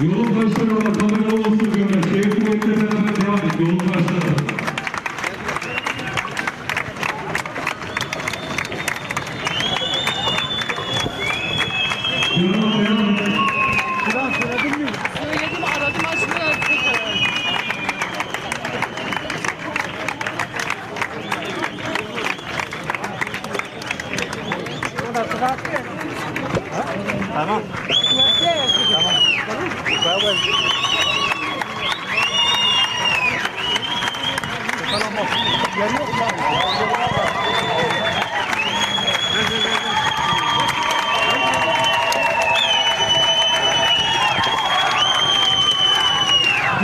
Yolun başları olan kamera olsun görmek. Şehir kuvvetle beraber devam et. Yolun başları. Şuradan söyledin mi? Söyledim, aradım, açmıyor. Tamam. Tamam. Bravo. Yer yok lan.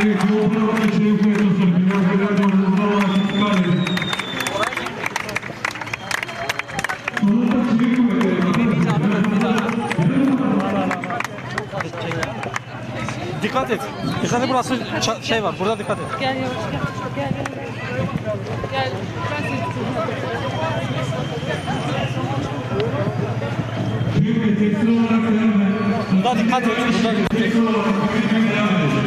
Evet, yolda bakın şehir kuvveti olsun. Üniversiteler yolunuzda olan istiklal edin. Sonunda şehir kuvveti. Dikkat et. Dikkat et, burası şey var. Burada dikkat et. Gel yavaş gel. Gel. Gel. Ben seni tutayım. Şehir kuvveti tekstil olarak devam edin. Burada dikkat et. Burada dikkat et. Tekstil olarak devam edin.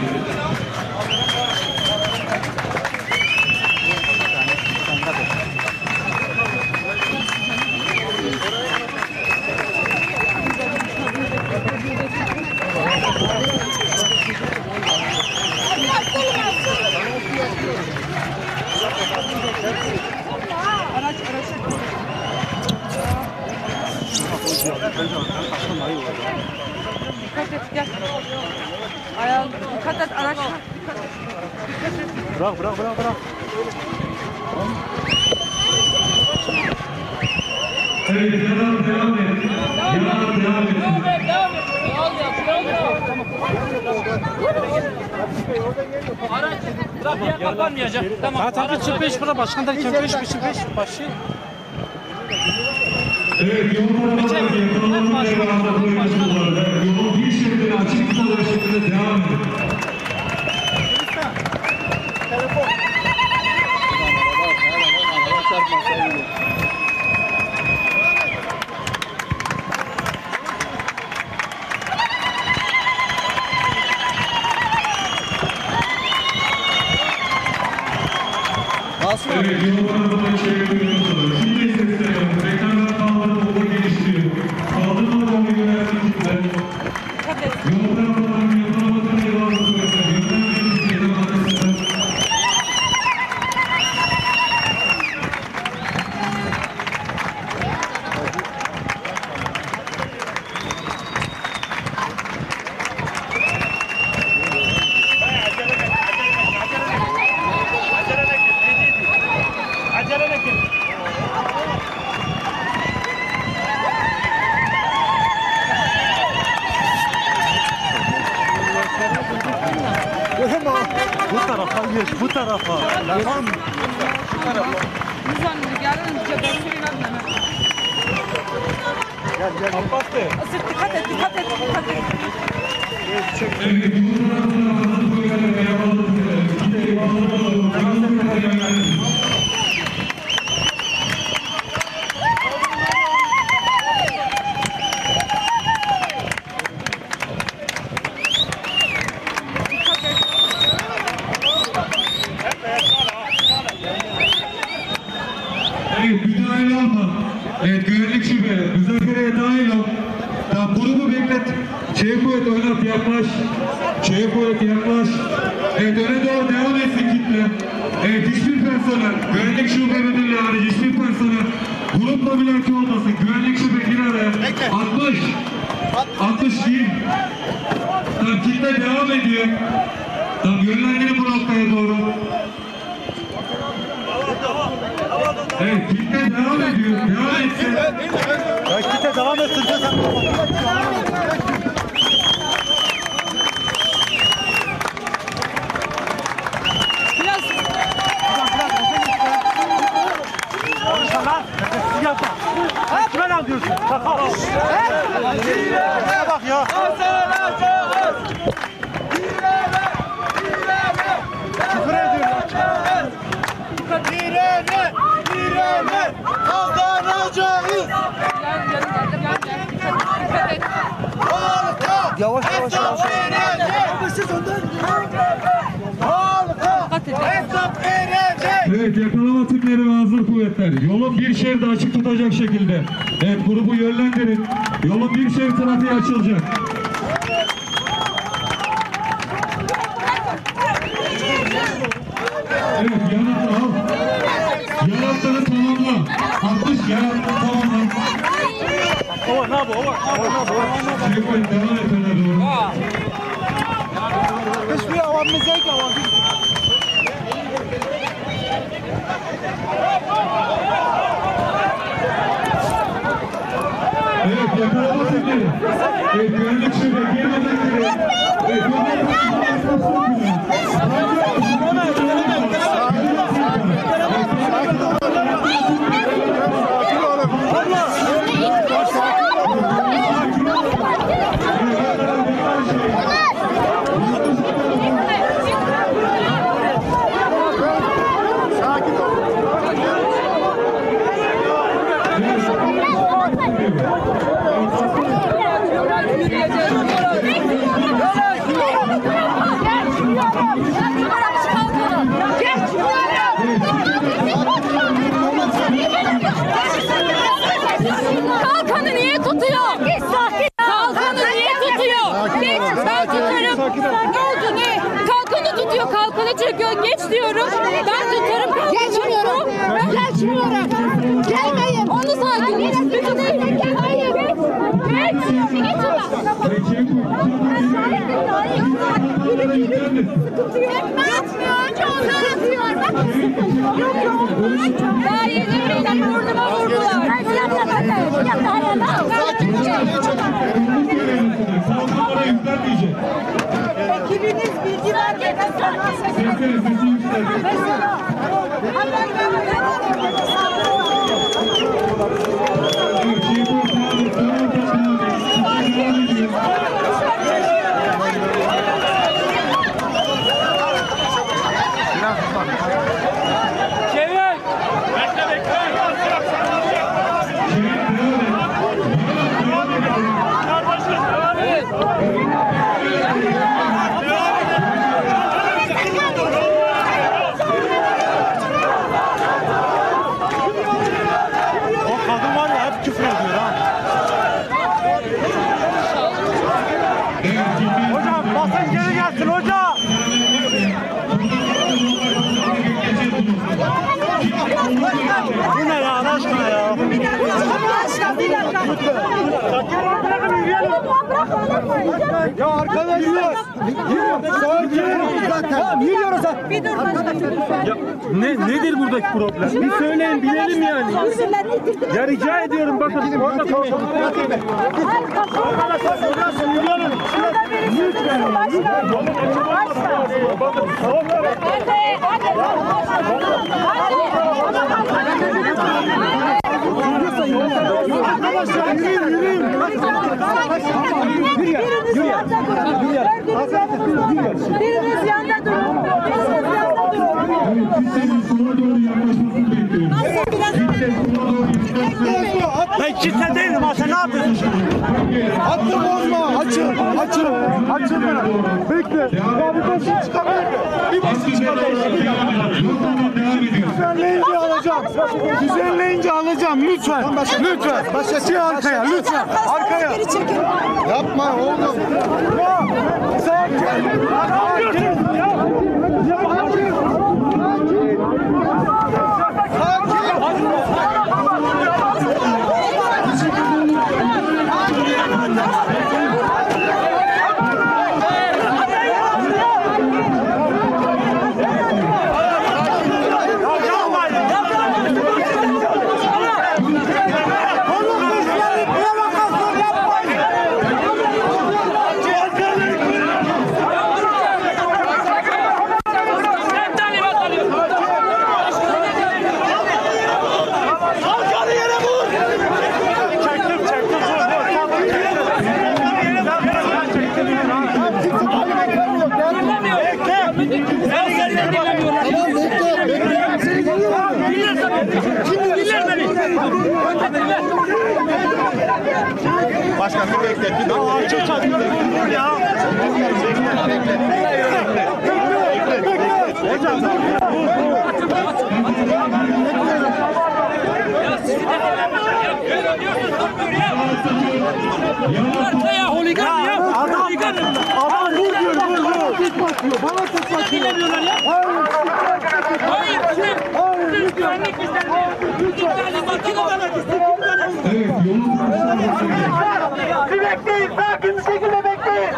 Dikkat et gel. Ayağım dikkat et araç. Dikkat et. Bırak. Evet, devam et. Devam et. Araç trafiğe kapanmayacak. Tamam. Zaten 3-5 burada başkan derken 5 başı. Evet, yolun yakalanmanın devamında buyursunlar. Yolun bir şeklinde açık tutulur şeklinde devam edin. Evet, yolun arasında çeviriyorsunuz. Şimdi sesleniyorum. Reklamlar kaldırıp yolu geliştiriyor. Kaldırma yolu yönelsin kimler. Dikkat et. Yolun arasında yakalamasını devam ediyor. Yönelsin kimler. Bu tarafa geç, bu tarafa. Tamam. Bu tarafa. Müzanlı gelin cebesini vermene. Gel. Kapattı. Isıt dikkat et. Evet, yolun arasında böyle yapalım. Evet, müdahale olma. Evet, güvenlik şube. Müzakereye dahil ol. Tamam, grubu beklet. Şehir kuvveti oynat, yaklaş. Şehir kuvveti yaklaş. Evet, öne doğru devam etsin kitle. Evet, hiçbir personel, güvenlik şube müdürlüğü hariç hiçbir personel grupla mülaki olmasın. Güvenlik şube bir araya. 60 değil. Tamam, kitle devam ediyor. Tamam, yönlendirin bu noktaya doğru. Evet, kitle devam ediyor. Devam etsin. Ya kite devam etsin. Biraz Konuşma lan. Nefessiz yapma. Kime lan diyorsun? Bak ya. Evet, yakalama tipleri ve hazır kuvvetler. Yolun bir şeridi açık tutacak şekilde. Evet, grubu yönlendirin. Yolun bir şerit trafiği açılacak. Evet, yanıtı al. Yanıtları tamamla. 60 yanıtları tamamla. Ova, ne yapıyor? Ova. Çek koy, devam et öne doğru. Hiçbir avamız yok ki avam. Evet, yakalama tipleri. Evet, güvenlik şube, girmedekleri. Evet, Kalkanı niye tutuyor? Kalkanı niye tutuyor? Geç, ben tutarım. Ne oldu ne? Kalkanı tutuyor, kalkanı çekiyor. Geç diyorum. Ben tutarım kalkanı. Geçmiyorum. Geçmiyorum. Gelmeyin. Onu sakin. Hayır. Geç Daha yeni birden burnuma vurdular. Saldırılara yüklenmeyecek. Ekibiniz bilgi vermeden Sesleri, sesi yükseltin. Evet, Çiğdem Sağlık, Sağlık Bakanlığı, devam ediyor. O kadın var ya hep küfür ediyor ha. Hocam basın geri gelsin hocam. Bu ne ya Allah aşkına ya. Ya arkadaşlar. Tamam yürüyoruz ha. Ya, nedir buradaki problem? Bir söyleyin bilelim yani. Ya rica ediyorum bakın. Orada arkadaşlar yürüyün. Biriniz yanda durun. Sistemin sona doğru yaklaşmasını bekliyoruz. Sistemin sona doğru yaklaşmasını. Ben kitle değilim ha sen ne yapıyorsun şimdi? Hattı bozma açın. Açın bana. Bekle. Ya bir basın çıkarmayın. Bir basın çıkarmayın. Düzenleyince alacağım. Düzenleyince alacağım lütfen. Lütfen. Başka arkaya lütfen. Arkaya. Yapma oğlum. Ya. Sakin. Başkan bir bekle. Hocam. Yalan. Ya holigan ya. Adam vur diyor, vur. Tek bakıyor, bana tek bakıyor. Bilemiyorlar ya. Hayır, siz güvenlik işlerinde. Talimatı da bana Evet, yolun karşısına Bir bekleyin, sakin bir şekilde bekleyin.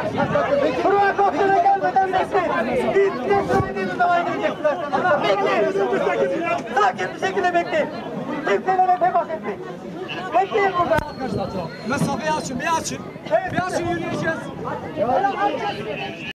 Provokasyon gelmeden bekleyin. Biz söylediğiniz zaman gideceksiniz. Bekleyin. Sakin bir şekilde bekleyin. Kimselere temas etmeyin. Bekleyin burada. Mesafeyi açın, bir açın. Bir açın, yürüyeceğiz.